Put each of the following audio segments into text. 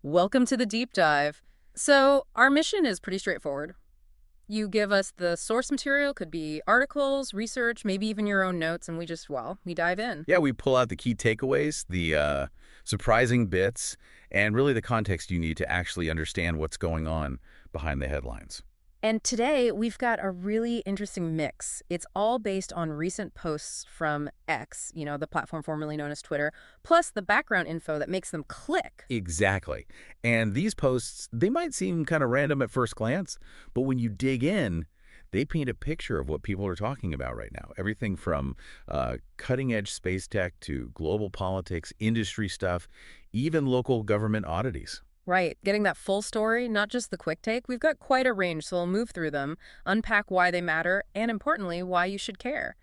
Welcome to the deep dive. So, our mission is pretty straightforward. You give us the source material, could be articles, research, maybe even your own notes, and we dive in. Yeah, we pull out the key takeaways, the surprising bits, and really the context you need to actually understand what's going on behind the headlines. And today, we've got a really interesting mix. It's all based on recent posts from X, the platform formerly known as Twitter, plus the background info that makes them click. Exactly. And these posts, they might seem kind of random at first glance, but when you dig in, they paint a picture of what people are talking about right now. Everything from cutting-edge space tech to global politics, industry stuff, even local government oddities. Right, getting that full story, not just the quick take. We've got quite a range, so we'll move through them, unpack why they matter, and importantly, why you should care.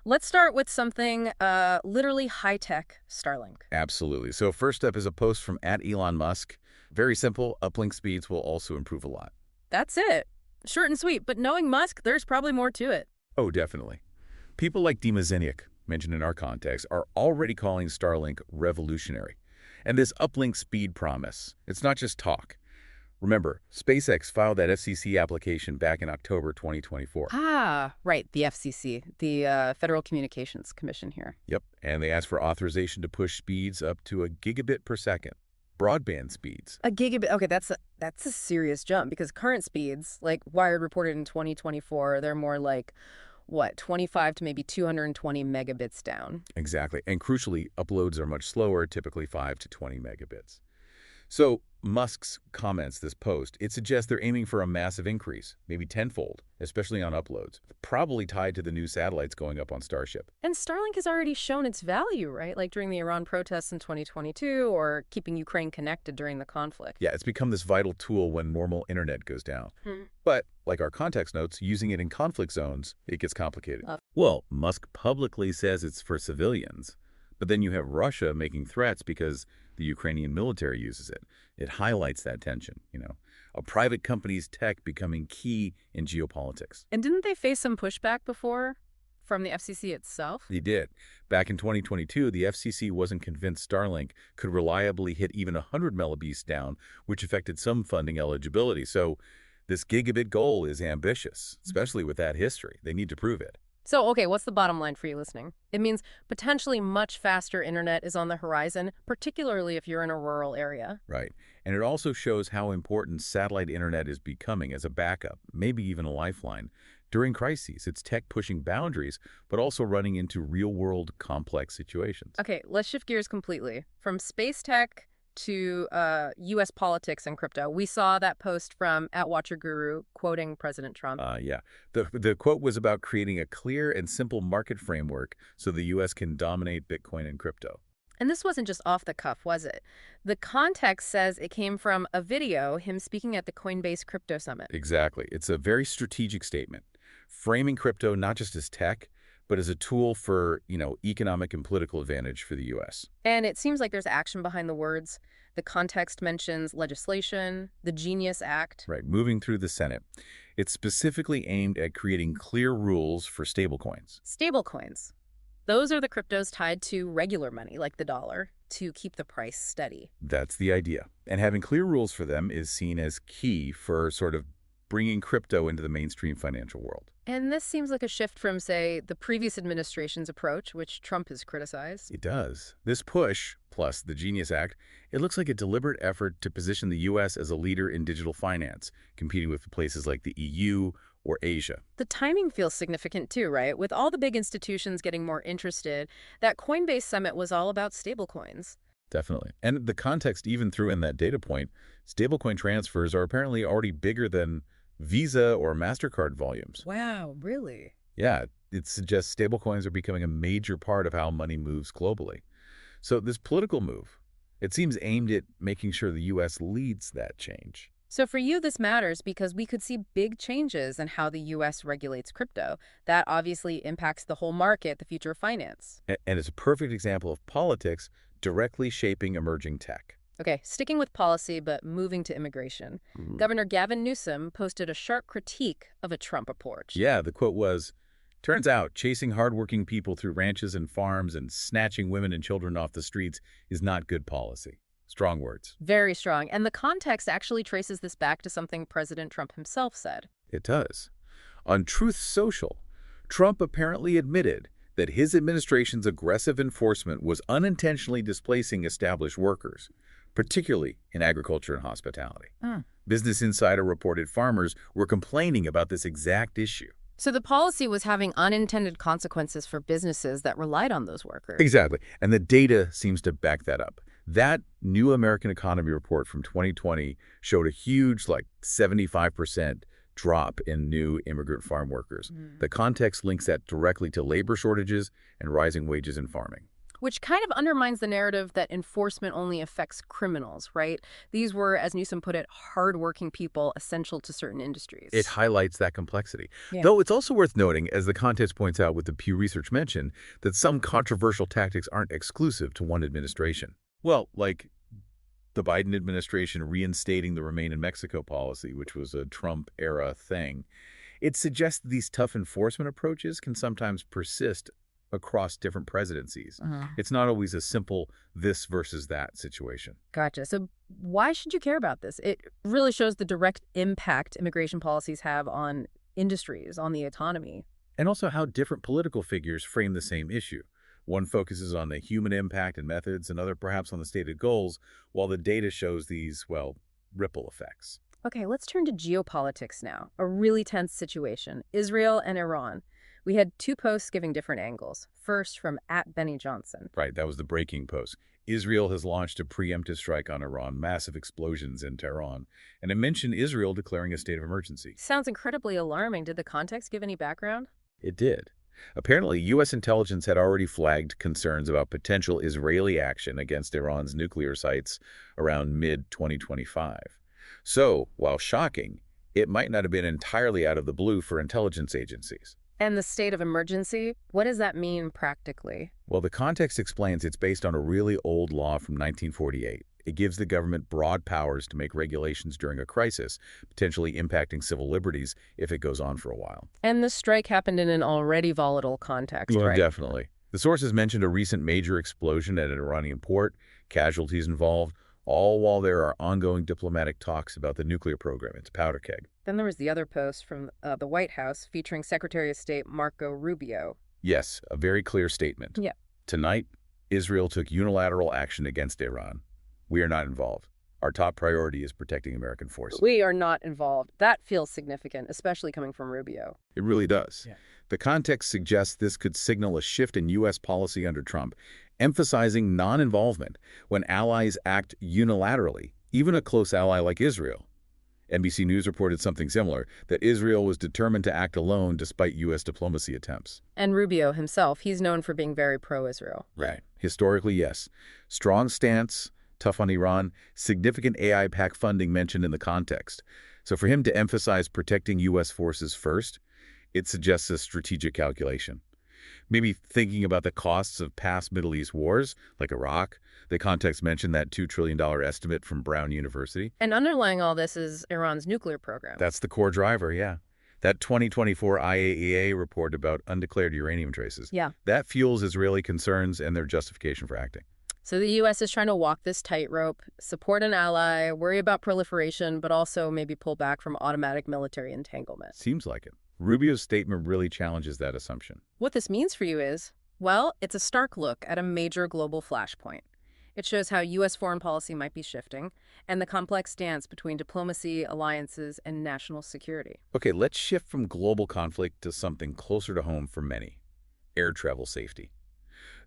Let's start with something literally high-tech, Starlink. Absolutely. So first up is a post from @Elon Musk. Very simple, uplink speeds will also improve a lot. That's it. Short and sweet, but knowing Musk, there's probably more to it. Oh, definitely. People like Dima Ziniak, mentioned in our context, are already calling Starlink revolutionary. And this uplink speed promise, it's not just talk. Remember, SpaceX filed that FCC application back in October 2024. Ah, right, the FCC, the Federal Communications Commission here. Yep, and they asked for authorization to push speeds up to a gigabit per second. Broadband speeds. A gigabit, okay, that's a serious jump because current speeds, like Wired reported in 2024, they're more like, 25 to maybe 220 megabits down. Exactly. And crucially, uploads are much slower, typically 5 to 20 megabits. So Musk's comments, this post, it suggests they're aiming for a massive increase, maybe tenfold, especially on uploads, probably tied to the new satellites going up on Starship. And Starlink has already shown its value, right? Like during the Iran protests in 2022 or keeping Ukraine connected during the conflict. Yeah, it's become this vital tool when normal internet goes down. But, like our context notes, using it in conflict zones, it gets complicated. Well, Musk publicly says it's for civilians. But then you have Russia making threats because the Ukrainian military uses it. It highlights that tension, a private company's tech becoming key in geopolitics. And didn't they face some pushback before from the FCC itself? They did. Back in 2022, the FCC wasn't convinced Starlink could reliably hit even 100 millibeats down, which affected some funding eligibility. So this gigabit goal is ambitious, especially with that history. They need to prove it. So, okay, what's the bottom line for you listening? It means potentially much faster internet is on the horizon, particularly if you're in a rural area. Right. And it also shows how important satellite internet is becoming as a backup, maybe even a lifeline. During crises, it's tech pushing boundaries, but also running into real-world complex situations. Okay, let's shift gears completely. From space tech to U.S. politics and crypto. We saw that post from @WatcherGuru quoting President Trump. Yeah. The quote was about creating a clear and simple market framework so the U.S. can dominate Bitcoin and crypto. And this wasn't just off the cuff, was it? The context says it came from a video, him speaking at the Coinbase Crypto Summit. Exactly. It's a very strategic statement, framing crypto not just as tech, but as a tool for, economic and political advantage for the U.S. And it seems like there's action behind the words. The context mentions legislation, the Genius Act. Right, moving through the Senate. It's specifically aimed at creating clear rules for stablecoins. Stablecoins. Those are the cryptos tied to regular money, like the dollar, to keep the price steady. That's the idea. And having clear rules for them is seen as key for sort of bringing crypto into the mainstream financial world. And this seems like a shift from, say, the previous administration's approach, which Trump has criticized. It does. This push, plus the Genius Act, it looks like a deliberate effort to position the U.S. as a leader in digital finance, competing with places like the EU or Asia. The timing feels significant too, right? With all the big institutions getting more interested, that Coinbase summit was all about stablecoins. Definitely. And the context even threw in that data point, stablecoin transfers are apparently already bigger than Visa or MasterCard volumes. Wow, really? Yeah, it suggests stablecoins are becoming a major part of how money moves globally. So this political move, it seems aimed at making sure the U.S. leads that change. So for you, this matters because we could see big changes in how the U.S. regulates crypto. That obviously impacts the whole market, the future of finance. And it's a perfect example of politics directly shaping emerging tech. Okay, sticking with policy, but moving to immigration. Governor Gavin Newsom posted a sharp critique of a Trump approach. Yeah, the quote was, "Turns out chasing hardworking people through ranches and farms and snatching women and children off the streets is not good policy." Strong words. Very strong. And the context actually traces this back to something President Trump himself said. It does. On Truth Social, Trump apparently admitted that his administration's aggressive enforcement was unintentionally displacing established workers, particularly in agriculture and hospitality. Business Insider reported farmers were complaining about this exact issue. So the policy was having unintended consequences for businesses that relied on those workers. Exactly. And the data seems to back that up. That New American Economy report from 2020 showed a huge, 75% drop in new immigrant farm workers. The context links that directly to labor shortages and rising wages in farming. Which kind of undermines the narrative that enforcement only affects criminals, right? These were, as Newsom put it, hardworking people essential to certain industries. It highlights that complexity. Yeah. Though it's also worth noting, as the context points out with the Pew Research mentioned, that some controversial tactics aren't exclusive to one administration. Well, like the Biden administration reinstating the Remain in Mexico policy, which was a Trump-era thing. It suggests that these tough enforcement approaches can sometimes persist across different presidencies. It's not always a simple this versus that situation. Gotcha. So why should you care about this? It really shows the direct impact immigration policies have on industries, on the economy. And also how different political figures frame the same issue. One focuses on the human impact and methods, another perhaps on the stated goals, while the data shows these, ripple effects. Okay, let's turn to geopolitics now. A really tense situation. Israel and Iran. We had two posts giving different angles. First, from @BennyJohnson. Right, that was the breaking post. Israel has launched a preemptive strike on Iran, massive explosions in Tehran, and it mentioned Israel declaring a state of emergency. Sounds incredibly alarming. Did the context give any background? It did. Apparently, U.S. intelligence had already flagged concerns about potential Israeli action against Iran's nuclear sites around mid-2025. So, while shocking, it might not have been entirely out of the blue for intelligence agencies. And the state of emergency, what does that mean practically? Well, the context explains it's based on a really old law from 1948. It gives the government broad powers to make regulations during a crisis, potentially impacting civil liberties if it goes on for a while. And the strike happened in an already volatile context, Well, right? definitely. The sources mentioned a recent major explosion at an Iranian port, casualties involved, all while there are ongoing diplomatic talks about the nuclear program, its powder keg. Then there was the other post from the White House featuring Secretary of State Marco Rubio. Yes, a very clear statement. Yeah. Tonight, Israel took unilateral action against Iran. We are not involved. Our top priority is protecting American forces. We are not involved. That feels significant, especially coming from Rubio. It really does. Yeah. The context suggests this could signal a shift in U.S. policy under Trump, emphasizing non-involvement when allies act unilaterally, even a close ally like Israel. NBC News reported something similar, that Israel was determined to act alone despite U.S. diplomacy attempts. And Rubio himself, he's known for being very pro-Israel. Right. Historically, yes. Strong stance, tough on Iran, significant AI PAC funding mentioned in the context. So for him to emphasize protecting U.S. forces first, it suggests a strategic calculation. Maybe thinking about the costs of past Middle East wars, like Iraq. The context mentioned that $2 trillion estimate from Brown University. And underlying all this is Iran's nuclear program. That's the core driver, yeah. That 2024 IAEA report about undeclared uranium traces. Yeah. That fuels Israeli concerns and their justification for acting. So the U.S. is trying to walk this tightrope, support an ally, worry about proliferation, but also maybe pull back from automatic military entanglement. Seems like it. Rubio's statement really challenges that assumption. What this means for you is, well, it's a stark look at a major global flashpoint. It shows how U.S. foreign policy might be shifting and the complex dance between diplomacy, alliances, and national security. Okay, let's shift from global conflict to something closer to home for many: air travel safety.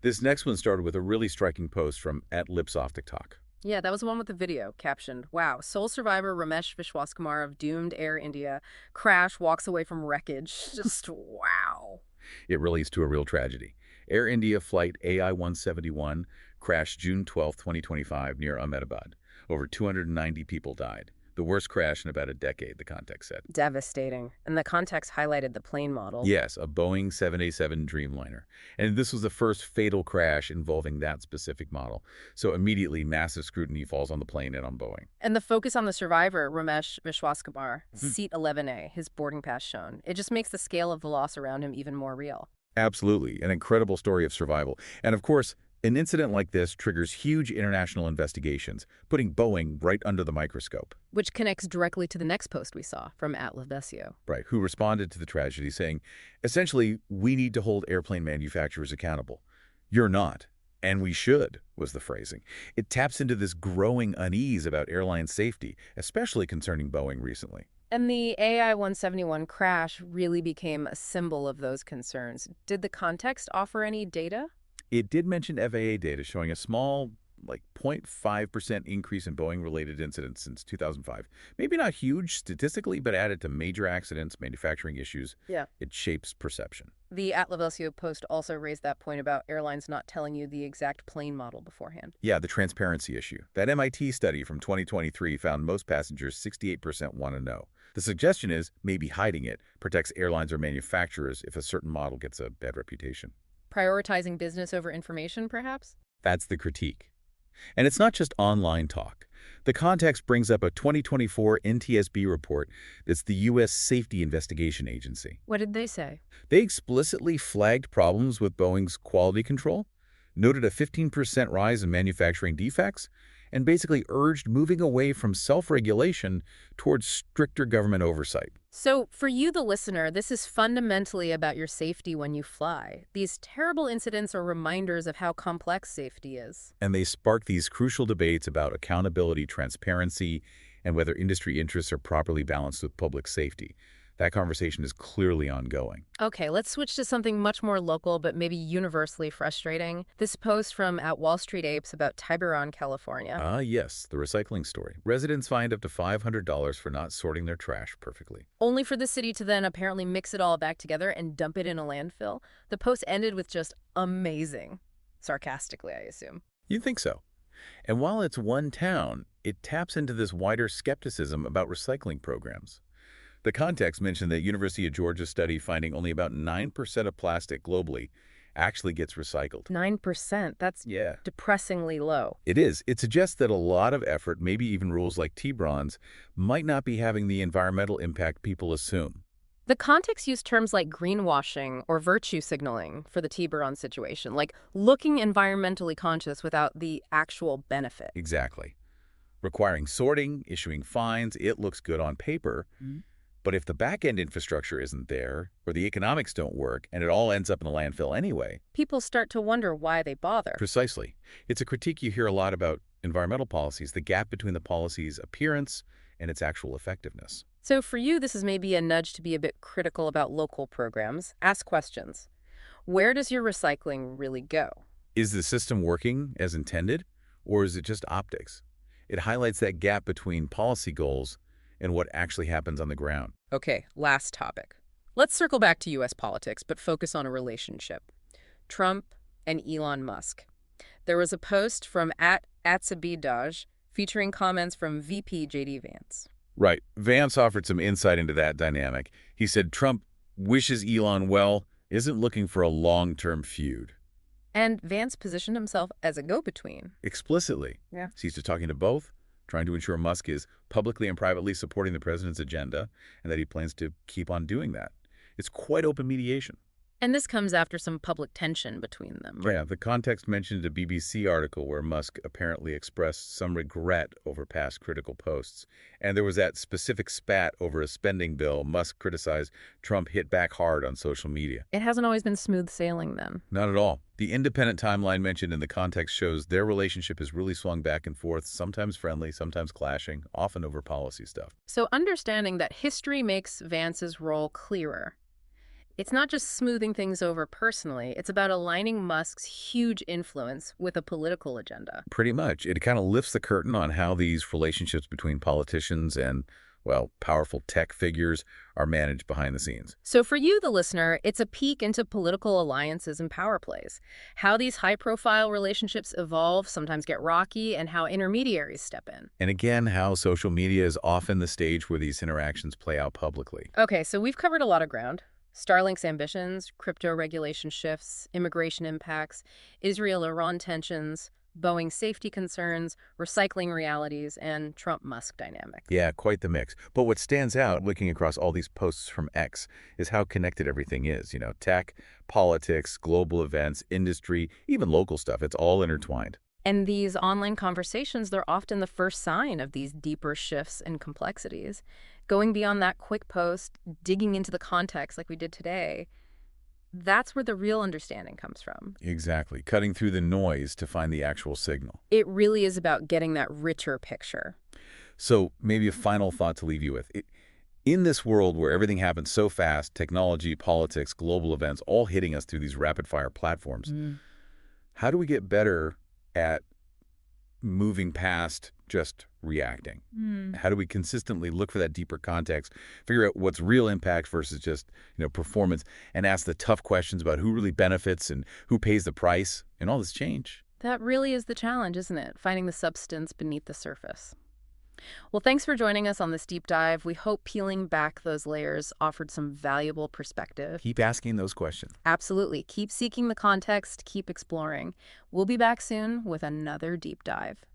This next one started with a really striking post from @LipsOfTikTok. Yeah, that was the one with the video captioned, "Wow, sole survivor Ramesh Vishwaskumar of doomed Air India crash walks away from wreckage." Just wow. It relates to a real tragedy. Air India flight AI-171 crashed June 12, 2025 near Ahmedabad. Over 290 people died. The worst crash in about a decade, the context said. Devastating. And the context highlighted the plane model. Yes, a Boeing 787 Dreamliner. And this was the first fatal crash involving that specific model. So immediately, massive scrutiny falls on the plane and on Boeing. And the focus on the survivor, Ramesh Vishwaskumar, seat 11A, his boarding pass shown. It just makes the scale of the loss around him even more real. Absolutely. An incredible story of survival. And of course, An incident like this triggers huge international investigations, putting Boeing right under the microscope. Which connects directly to the next post we saw from @Lavesio. Right, who responded to the tragedy saying, essentially, we need to hold airplane manufacturers accountable. You're not. And we should, was the phrasing. It taps into this growing unease about airline safety, especially concerning Boeing recently. And the AI-171 crash really became a symbol of those concerns. Did the context offer any data? It did mention FAA data showing a small, like 0.5% increase in Boeing-related incidents since 2005. Maybe not huge statistically, but added to major accidents, manufacturing issues. Yeah. It shapes perception. The @Lavesio post also raised that point about airlines not telling you the exact plane model beforehand. Yeah, the transparency issue. That MIT study from 2023 found most passengers 68% want to know. The suggestion is maybe hiding it protects airlines or manufacturers if a certain model gets a bad reputation. Prioritizing business over information, perhaps? That's the critique. And it's not just online talk. The context brings up a 2024 NTSB report that's the U.S. Safety Investigation Agency. What did they say? They explicitly flagged problems with Boeing's quality control, noted a 15% rise in manufacturing defects, and basically urged moving away from self-regulation towards stricter government oversight. So for you, the listener, this is fundamentally about your safety when you fly. These terrible incidents are reminders of how complex safety is. And they spark these crucial debates about accountability, transparency, and whether industry interests are properly balanced with public safety. That conversation is clearly ongoing. Okay, let's switch to something much more local but maybe universally frustrating. This post from @Wall Street Apes about Tiburon, California. Yes, the recycling story. Residents fined up to $500 for not sorting their trash perfectly. Only for the city to then apparently mix it all back together and dump it in a landfill. The post ended with just amazing. Sarcastically, I assume. You'd think so. And while it's one town, it taps into this wider skepticism about recycling programs. The context mentioned that University of Georgia study finding only about 9% of plastic globally actually gets recycled. 9%, that's depressingly low. It is. It suggests that a lot of effort, maybe even rules like Tiburon's, might not be having the environmental impact people assume. The context used terms like greenwashing or virtue signaling for the Tiburon situation, like looking environmentally conscious without the actual benefit. Exactly. Requiring sorting, issuing fines, it looks good on paper. But if the back-end infrastructure isn't there, or the economics don't work, and it all ends up in the landfill anyway... people start to wonder why they bother. Precisely. It's a critique you hear a lot about environmental policies, the gap between the policy's appearance and its actual effectiveness. So for you, this is maybe a nudge to be a bit critical about local programs. Ask questions. Where does your recycling really go? Is the system working as intended, or is it just optics? It highlights that gap between policy goals and what actually happens on the ground. Okay, last topic. Let's circle back to U.S. politics, but focus on a relationship. Trump and Elon Musk. There was a post from @Atsabidaj featuring comments from VP JD Vance. Right. Vance offered some insight into that dynamic. He said Trump wishes Elon well, isn't looking for a long-term feud. And Vance positioned himself as a go-between. Explicitly. Yeah. He's just talking to both, trying to ensure Musk is publicly and privately supporting the president's agenda, and that he plans to keep on doing that. It's quite open mediation. And this comes after some public tension between them. Right? Yeah, the context mentioned a BBC article where Musk apparently expressed some regret over past critical posts. And there was that specific spat over a spending bill. Musk criticized Trump hit back hard on social media. It hasn't always been smooth sailing then. Not at all. The independent timeline mentioned in the context shows their relationship has really swung back and forth, sometimes friendly, sometimes clashing, often over policy stuff. So understanding that history makes Vance's role clearer. It's not just smoothing things over personally, it's about aligning Musk's huge influence with a political agenda. Pretty much. It kind of lifts the curtain on how these relationships between politicians and, well, powerful tech figures are managed behind the scenes. So for you, the listener, it's a peek into political alliances and power plays, how these high-profile relationships evolve, sometimes get rocky, and how intermediaries step in. And again, how social media is often the stage where these interactions play out publicly. Okay, so we've covered a lot of ground. Starlink's ambitions, crypto regulation shifts, immigration impacts, Israel-Iran tensions, Boeing safety concerns, recycling realities, and Trump-Musk dynamic. Yeah, quite the mix. But what stands out, looking across all these posts from X, is how connected everything is. Tech, politics, global events, industry, even local stuff. It's all intertwined. And these online conversations, they're often the first sign of these deeper shifts and complexities. Going beyond that quick post, digging into the context like we did today, that's where the real understanding comes from. Exactly. Cutting through the noise to find the actual signal. It really is about getting that richer picture. So maybe a final thought to leave you with. In this world where everything happens so fast, technology, politics, global events, all hitting us through these rapid-fire platforms, how do we get better at moving past just reacting? How do we consistently look for that deeper context, figure out what's real impact versus just, performance, and ask the tough questions about who really benefits and who pays the price and all this change? That really is the challenge, isn't it? Finding the substance beneath the surface. Well, thanks for joining us on this deep dive. We hope peeling back those layers offered some valuable perspective. Keep asking those questions. Absolutely. Keep seeking the context, keep exploring. We'll be back soon with another deep dive.